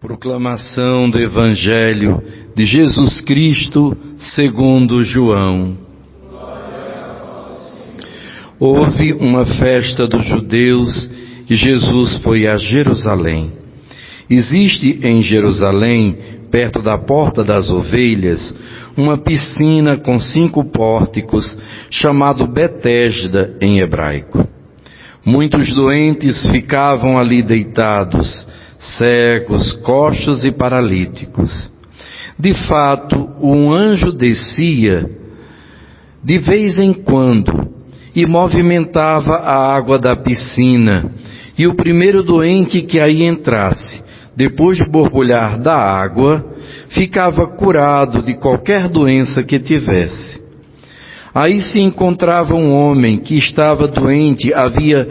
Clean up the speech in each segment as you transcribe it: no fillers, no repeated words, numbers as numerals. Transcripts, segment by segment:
Proclamação do Evangelho de Jesus Cristo segundo João. Houve uma festa dos judeus e Jesus foi a Jerusalém. Existe em Jerusalém, perto da Porta das Ovelhas, uma piscina com 5 pórticos, chamado Betesda em hebraico. Muitos doentes ficavam ali deitados, cegos, coxos e paralíticos. De fato, um anjo descia de vez em quando e movimentava a água da piscina, e o primeiro doente que aí entrasse, depois de borbulhar da água, ficava curado de qualquer doença que tivesse. Aí se encontrava um homem que estava doente havia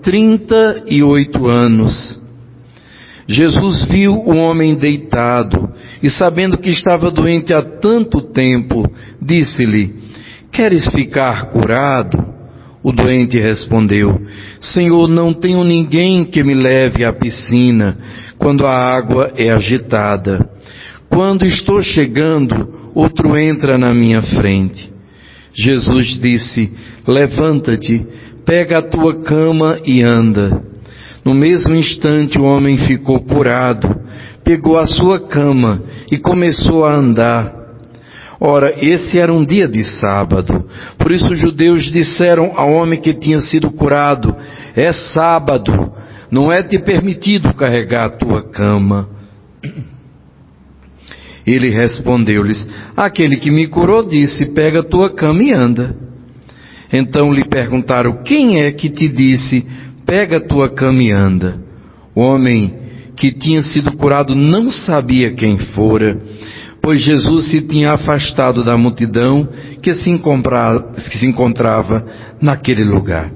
38 anos. Jesus viu o homem deitado e, sabendo que estava doente há tanto tempo, disse-lhe: "Queres ficar curado?" O doente respondeu: "Senhor, não tenho ninguém que me leve à piscina quando a água é agitada. Quando estou chegando, outro entra na minha frente." Jesus disse: "Levanta-te, pega a tua cama e anda." No mesmo instante o homem ficou curado, pegou a sua cama e começou a andar. Ora, esse era um dia de sábado, por isso os judeus disseram ao homem que tinha sido curado: "É sábado, não é te permitido carregar a tua cama." Ele respondeu-lhes: "Aquele que me curou disse: pega a tua cama e anda." Então lhe perguntaram: "Quem é que te disse: pega a tua cama e anda?" O homem que tinha sido curado não sabia quem fora, pois Jesus se tinha afastado da multidão que se encontrava naquele lugar.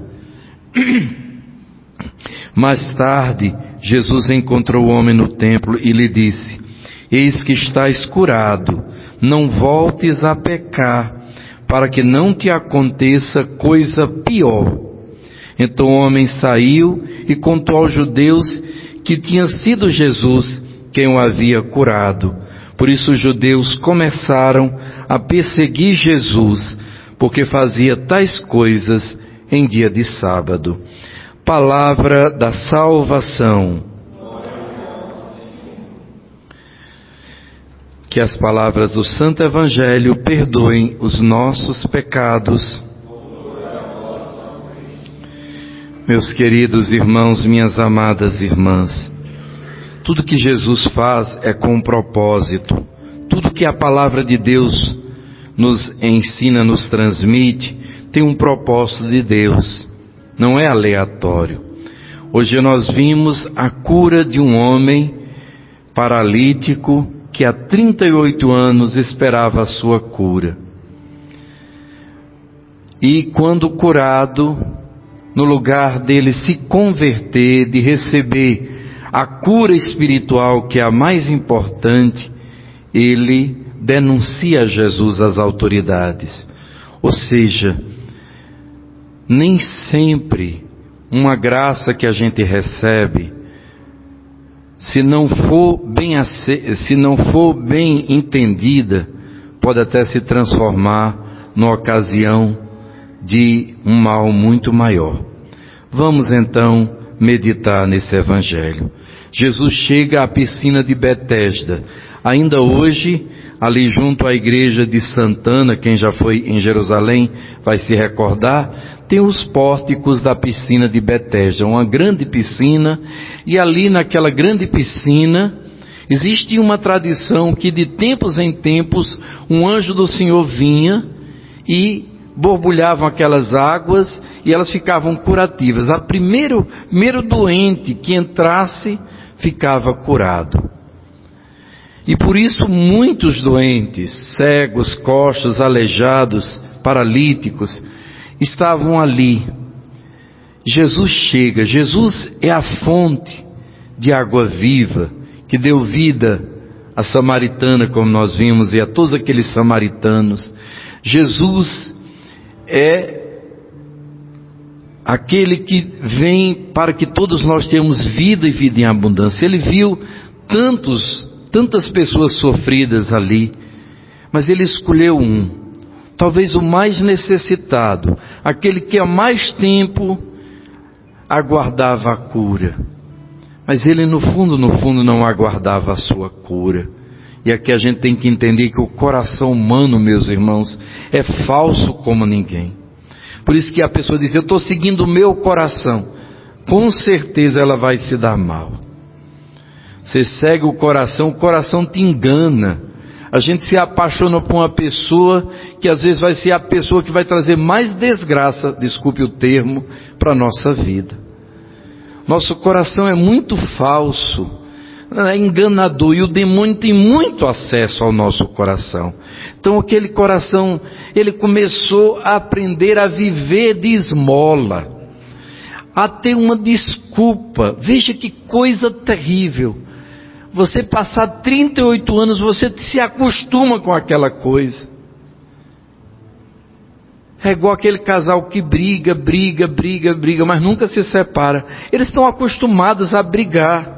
Mais tarde, Jesus encontrou o homem no templo e lhe disse: "Eis que estás curado, não voltes a pecar, para que não te aconteça coisa pior." Então o homem saiu e contou aos judeus que tinha sido Jesus quem o havia curado. Por isso os judeus começaram a perseguir Jesus, porque fazia tais coisas em dia de sábado. Palavra da salvação. Que as palavras do Santo Evangelho perdoem os nossos pecados. Meus queridos irmãos, minhas amadas irmãs, tudo que Jesus faz é com um propósito. Tudo que a palavra de Deus nos ensina, nos transmite, tem um propósito de Deus, não é aleatório. Hoje nós vimos a cura de um homem paralítico que há 38 anos esperava a sua cura. E quando curado, no lugar dele se converter, de receber a cura espiritual, que é a mais importante, ele denuncia Jesus às autoridades. Ou seja, nem sempre uma graça que a gente recebe, se não for bem entendida, pode até se transformar numa ocasião de um mal muito maior. Vamos então meditar nesse Evangelho. Jesus chega à piscina de Betesda. Ainda hoje, ali junto à igreja de Santana, quem já foi em Jerusalém vai se recordar, tem os pórticos da piscina de Betesda, uma grande piscina, e ali naquela grande piscina existe uma tradição que de tempos em tempos um anjo do Senhor vinha e borbulhavam aquelas águas e elas ficavam curativas. O primeiro doente que entrasse ficava curado. E por isso muitos doentes, cegos, coxos, aleijados, paralíticos, estavam ali. Jesus chega. Jesus é a fonte de água viva que deu vida à samaritana, como nós vimos, e a todos aqueles samaritanos. Jesus é aquele que vem para que todos nós tenhamos vida e vida em abundância. Ele viu tantas pessoas sofridas ali, mas ele escolheu talvez o mais necessitado, aquele que há mais tempo aguardava a cura. Mas ele no fundo não aguardava a sua cura. E aqui a gente tem que entender que o coração humano, meus irmãos, é falso como ninguém. Por isso que a pessoa diz, eu estou seguindo o meu coração. Com certeza ela vai se dar mal. Você segue o coração te engana. A gente se apaixona por uma pessoa que às vezes vai ser a pessoa que vai trazer mais desgraça, desculpe o termo, para a nossa vida. Nosso coração é muito falso, é enganador, e o demônio tem muito acesso ao nosso coração. Então aquele coração, ele começou a aprender a viver de esmola, a ter uma desculpa. Veja que coisa terrível. Você passar 38 anos, você se acostuma com aquela coisa. É igual aquele casal que briga, mas nunca se separa. Eles estão acostumados a brigar.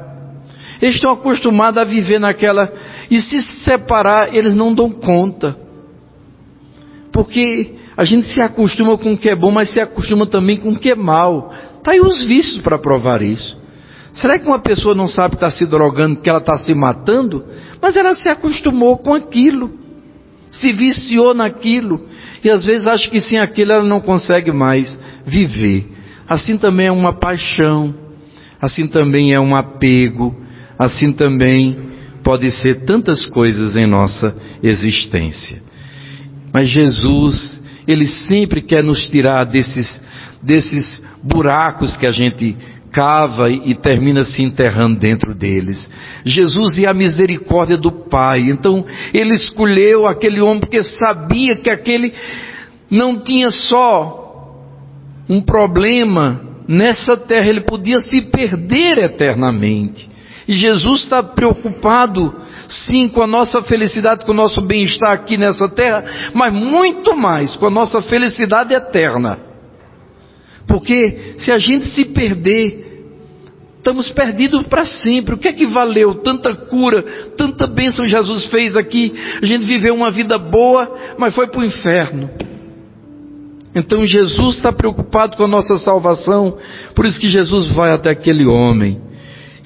Eles estão acostumados a viver naquela... E se separar, eles não dão conta. Porque a gente se acostuma com o que é bom, mas se acostuma também com o que é mal. Está aí os vícios para provar isso. Será que uma pessoa não sabe que está se drogando, que ela está se matando? Mas ela se acostumou com aquilo. Se viciou naquilo. E às vezes acha que sem aquilo ela não consegue mais viver. Assim também é uma paixão. Assim também é um apego. Assim também pode ser tantas coisas em nossa existência. Mas Jesus, Ele sempre quer nos tirar desses buracos que a gente cava e termina se enterrando dentro deles. Jesus é a misericórdia do Pai. Então Ele escolheu aquele homem porque sabia que aquele não tinha só um problema nessa terra, ele podia se perder eternamente. E Jesus está preocupado, sim, com a nossa felicidade, com o nosso bem-estar aqui nessa terra, mas muito mais com a nossa felicidade eterna. Porque se a gente se perder, estamos perdidos para sempre. O que é que valeu tanta cura, tanta bênção Jesus fez aqui? A gente viveu uma vida boa, mas foi para o inferno. Então Jesus está preocupado com a nossa salvação, por isso que Jesus vai até aquele homem.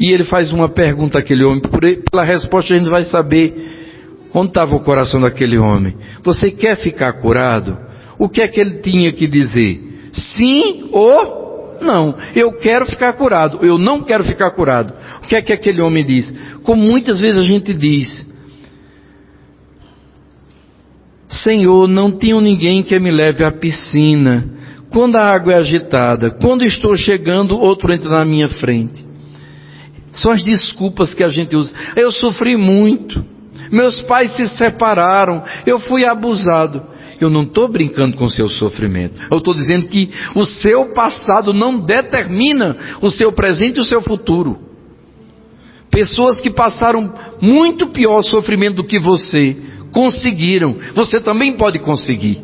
E ele faz uma pergunta àquele homem, pela resposta a gente vai saber onde estava o coração daquele homem. Você quer ficar curado? O que é que ele tinha que dizer? Sim ou não? Eu quero ficar curado, eu não quero ficar curado. O que é que aquele homem diz? Como muitas vezes a gente diz: Senhor, não tenho ninguém que me leve à piscina. Quando a água é agitada, quando estou chegando, outro entra na minha frente. São as desculpas que a gente usa. Eu sofri muito, meus pais se separaram, eu fui abusado. Eu não estou brincando com o seu sofrimento. Eu estou dizendo que o seu passado não determina o seu presente e o seu futuro. Pessoas que passaram muito pior sofrimento do que você conseguiram. Você também pode conseguir.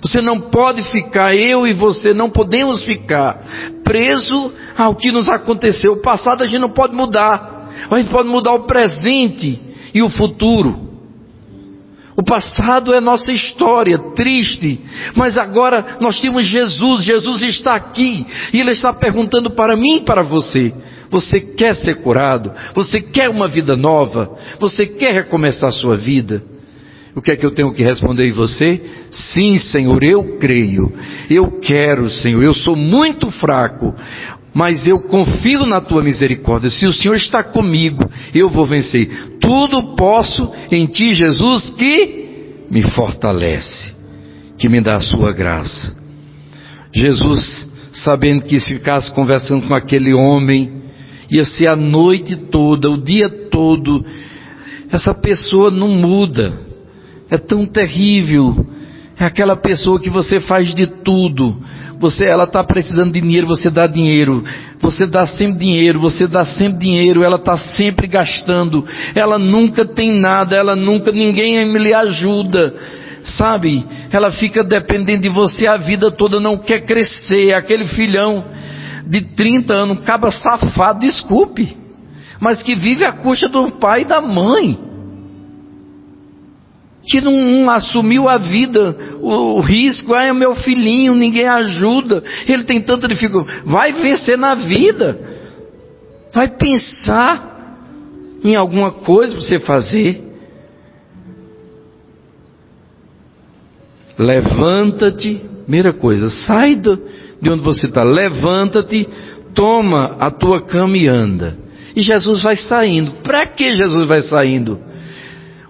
Você não pode ficar, eu e você não podemos ficar preso ao que nos aconteceu. O passado a gente não pode mudar, a gente pode mudar o presente e o futuro. O passado é nossa história triste, mas agora nós temos Jesus. Jesus está aqui e Ele está perguntando para mim e para você: você quer ser curado? Você quer uma vida nova? Você quer recomeçar a sua vida? O que é que eu tenho que responder em você? Sim, Senhor, eu creio. Eu quero, Senhor. Eu sou muito fraco, mas eu confio na Tua misericórdia. Se o Senhor está comigo, eu vou vencer. Tudo posso em Ti, Jesus, que me fortalece, que me dá a Sua graça. Jesus, sabendo que se ficasse conversando com aquele homem, ia ser a noite toda, o dia todo, essa pessoa não muda. É tão terrível. É aquela pessoa que você faz de tudo. Ela está precisando de dinheiro, você dá dinheiro. Você dá sempre dinheiro, você dá sempre dinheiro. Ela está sempre gastando. Ela nunca tem nada, ninguém lhe ajuda. Sabe? Ela fica dependendo de você a vida toda, não quer crescer. Aquele filhão de 30 anos, cabra safado, desculpe. mas que vive à custa do pai e da mãe, que não assumiu a vida, o risco. É meu filhinho, ninguém ajuda, ele tem tanta dificuldade. Vai vencer na vida, vai pensar em alguma coisa para você fazer. Levanta-te, primeira coisa, sai de onde você está, levanta-te, toma a tua cama e anda. E Jesus vai saindo. Para que Jesus vai saindo?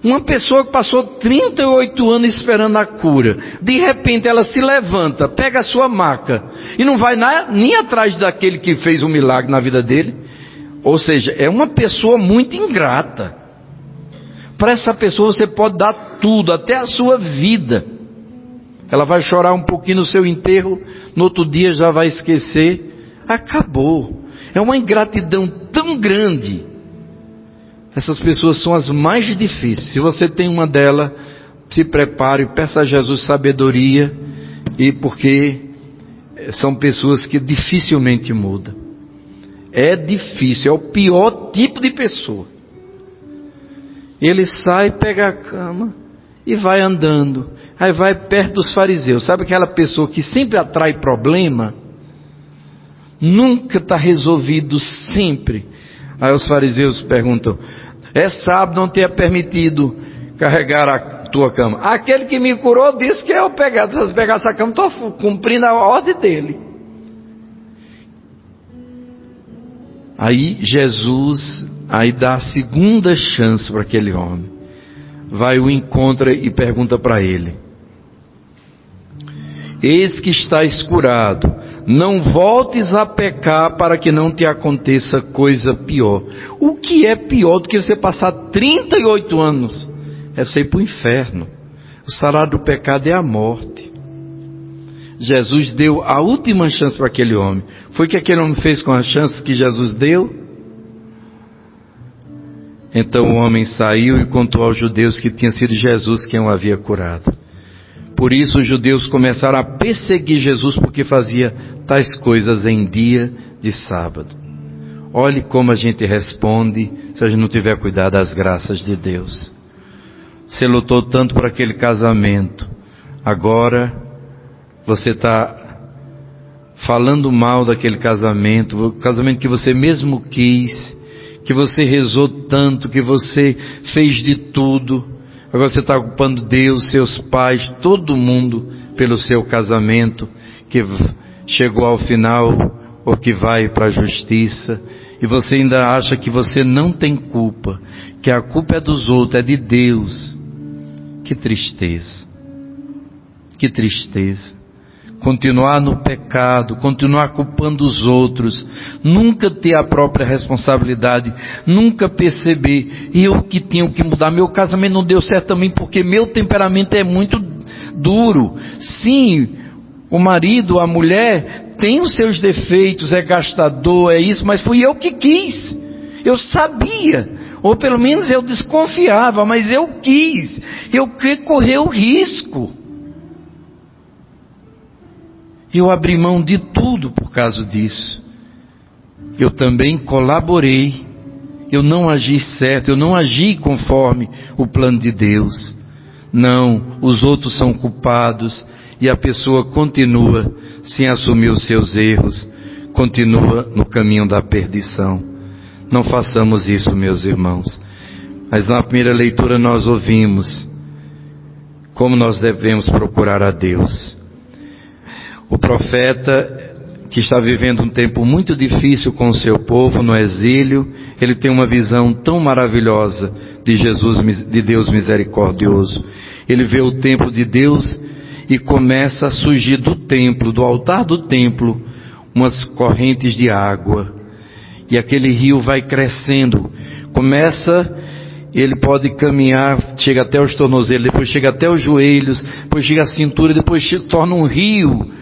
Uma pessoa que passou 38 anos esperando a cura, de repente ela se levanta, pega a sua maca e não vai nem atrás daquele que fez um milagre na vida dele. Ou seja, é uma pessoa muito ingrata. Para essa pessoa você pode dar tudo, até a sua vida. Ela vai chorar um pouquinho no seu enterro, no outro dia já vai esquecer. Acabou. É uma ingratidão tão grande. Essas pessoas são as mais difíceis. Se você tem uma delas, se prepare, peça a Jesus sabedoria, e porque são pessoas que dificilmente mudam. É difícil, é o pior tipo de pessoa. Ele sai, pega a cama e vai andando. Aí vai perto dos fariseus. Sabe aquela pessoa que sempre atrai problema? Nunca está resolvido, sempre. Aí os fariseus perguntam: é sábado, não te é permitido carregar a tua cama. Aquele que me curou disse que eu pegar essa cama, estou cumprindo a ordem dele. Aí Jesus dá a segunda chance para aquele homem. Vai, o encontra e pergunta para ele: eis que estás curado, não voltes a pecar para que não te aconteça coisa pior. O que é pior do que você passar 38 anos? É você ir para o inferno. O salário do pecado é a morte. Jesus deu a última chance para aquele homem. Foi o que aquele homem fez com as chances que Jesus deu? Então o homem saiu e contou aos judeus que tinha sido Jesus quem o havia curado. Por isso os judeus começaram a perseguir Jesus porque fazia tais coisas em dia de sábado. Olhe como a gente responde se a gente não tiver cuidado das graças de Deus. Você lutou tanto por aquele casamento, agora você está falando mal daquele casamento, o casamento que você mesmo quis, que você rezou tanto, que você fez de tudo. Agora você está culpando Deus, seus pais, todo mundo pelo seu casamento que chegou ao final ou que vai para a justiça, e você ainda acha que você não tem culpa, que a culpa é dos outros, é de Deus. Que tristeza, que tristeza. Continuar no pecado, continuar culpando os outros, nunca ter a própria responsabilidade, nunca perceber, eu que tenho que mudar, meu casamento não deu certo também porque meu temperamento é muito duro. Sim, o marido, a mulher tem os seus defeitos, é gastador, é isso, mas fui eu que quis, eu sabia, ou pelo menos eu desconfiava, mas eu quis, eu quis correr o risco. Eu abri mão de tudo por causa disso. Eu também colaborei. Eu não agi certo, eu não agi conforme o plano de Deus. Não, os outros são culpados e a pessoa continua sem assumir os seus erros, continua no caminho da perdição. Não façamos isso, meus irmãos. Mas na primeira leitura nós ouvimos como nós devemos procurar a Deus. O profeta, que está vivendo um tempo muito difícil com o seu povo no exílio, ele tem uma visão tão maravilhosa de Jesus, de Deus misericordioso. Ele vê o templo de Deus e começa a surgir do templo, do altar do templo, umas correntes de água. E aquele rio vai crescendo. Ele pode caminhar, chega até os tornozelos, depois chega até os joelhos, depois chega à cintura, depois se torna um rio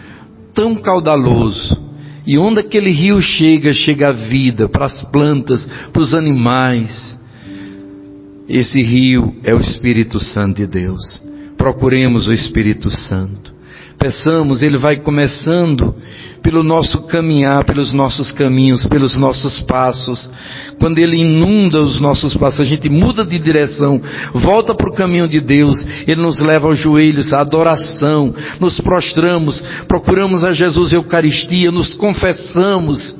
tão caudaloso. E onde aquele rio chega a vida para as plantas, para os animais. Esse rio é o Espírito Santo de Deus. Procuremos o Espírito Santo. peçamos, Ele vai começando pelo nosso caminhar, pelos nossos caminhos, pelos nossos passos. Quando Ele inunda os nossos passos, a gente muda de direção, volta para o caminho de Deus. Ele nos leva aos joelhos, à adoração, nos prostramos, procuramos a Jesus Eucaristia, nos confessamos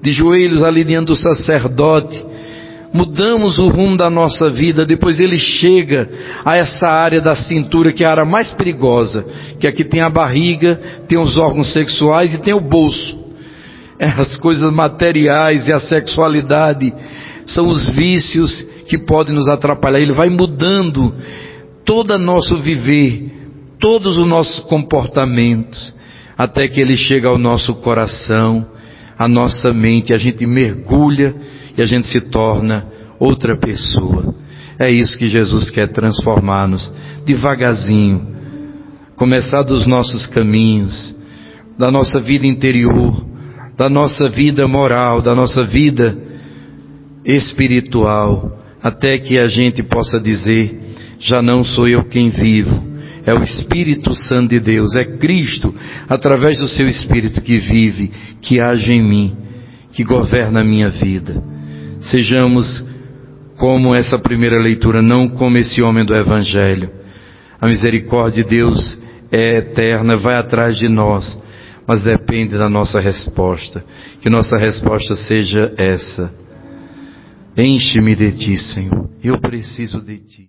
de joelhos ali diante do sacerdote, mudamos o rumo da nossa vida. Depois Ele chega a essa área da cintura, que é a área mais perigosa, que aqui tem a barriga, tem os órgãos sexuais e tem o bolso. As coisas materiais e a sexualidade são os vícios que podem nos atrapalhar. Ele vai mudando todo o nosso viver, todos os nossos comportamentos, até que Ele chega ao nosso coração, à nossa mente, a gente mergulha e a gente se torna outra pessoa. É isso que Jesus quer transformar-nos, devagarzinho, começar dos nossos caminhos, da nossa vida interior, da nossa vida moral, da nossa vida espiritual, até que a gente possa dizer: já não sou eu quem vivo, é o Espírito Santo de Deus, é Cristo, através do seu Espírito que vive, que age em mim, que governa a minha vida. Sejamos como essa primeira leitura, não como esse homem do Evangelho. A misericórdia de Deus é eterna, vai atrás de nós, mas depende da nossa resposta. Que nossa resposta seja essa: enche-me de ti, Senhor, eu preciso de ti.